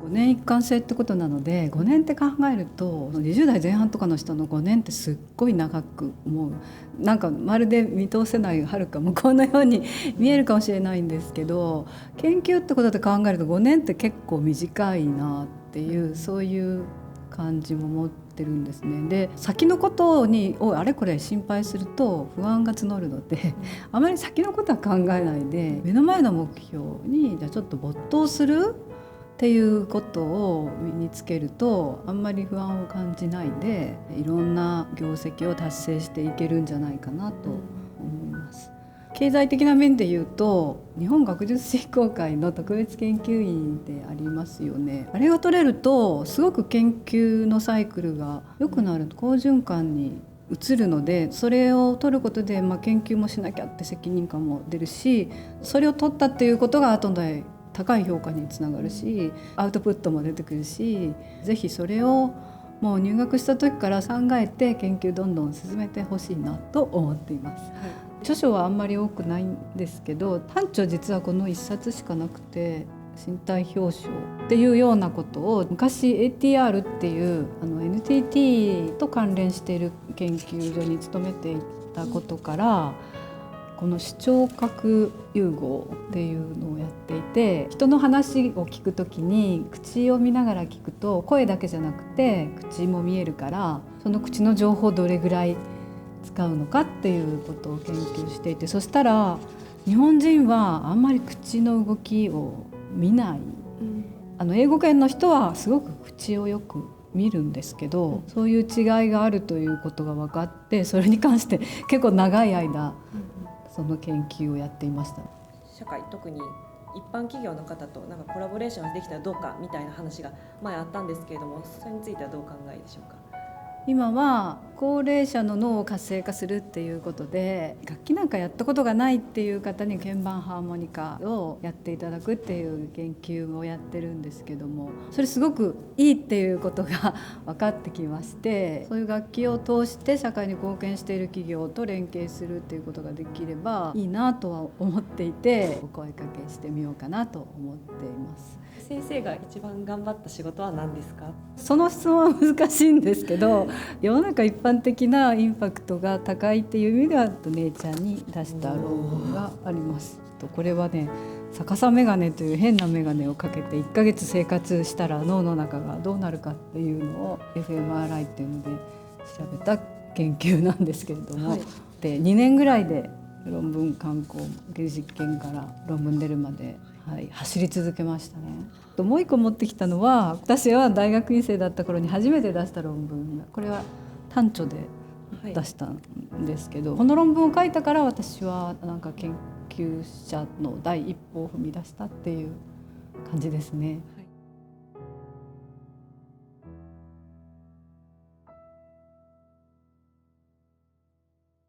5年一貫性ってことなので、5年って考えると20代前半とかの人の5年ってすっごい長く思う。なんかまるで見通せない遥か向こうのように見えるかもしれないんですけど、研究ってことで考えると5年って結構短いなっていう、そういう感じも持ってるんですね。で、先のことにあれこれ心配すると不安が募るので、あまり先のことは考えないで目の前の目標にじゃあちょっと没頭するっていうことを身につけると、あんまり不安を感じないでいろんな業績を達成していけるんじゃないかなと思います。経済的な面で言うと、日本学術振興会の特別研究員でありますよね。あれが取れるとすごく研究のサイクルが良くなる、好循環に移るので、それを取ることで、研究もしなきゃって責任感も出るし、それを取ったっていうことが後で高い評価につながるし、アウトプットも出てくるし、ぜひそれをもう入学した時から考えて研究どんどん進めてほしいなと思っています。著書はあんまり多くないんですけど、短著実はこの1冊しかなくて、身体表彰っていうようなことを昔 ATR っていう NTT と関連している研究所に勤めていたことから、この視聴覚融合っていうのをやっていて、人の話を聞くときに口を見ながら聞くと声だけじゃなくて口も見えるから、その口の情報をどれぐらい使うのかっていうことを研究していて、そしたら日本人はあんまり口の動きを見ない、英語圏の人はすごく口をよく見るんですけど、そういう違いがあるということが分かって、それに関して結構長い間その研究をやっていました。社会、特に一般企業の方となんかコラボレーションできたらどうかみたいな話が前あったんですけれども、それについてはどうお考えでしょうか。今は高齢者の脳を活性化するっていうことで、楽器なんかやったことがないっていう方に鍵盤ハーモニカをやっていただくっていう研究をやってるんですけども、それすごくいいっていうことが分かってきまして、そういう楽器を通して社会に貢献している企業と連携するっていうことができればいいなとは思っていて、お声かけしてみようかなと思っています。先生が一番頑張った仕事は何ですか？その質問は難しいんですけど、世の中一般的なインパクトが高いっていう意味ではネイチャーに出した論文があります。これはね、逆さメガネという変なメガネをかけて1ヶ月生活したら脳の中がどうなるかっていうのを fMRI っていうので調べた研究なんですけれども、で2年ぐらいで論文刊行、実験から論文出るまで、走り続けましたね。もう一個持ってきたのは、私は大学院生だった頃に初めて出した論文、これは短著で出したんですけど、この論文を書いたから私はなんか研究者の第一歩を踏み出したっていう感じですね。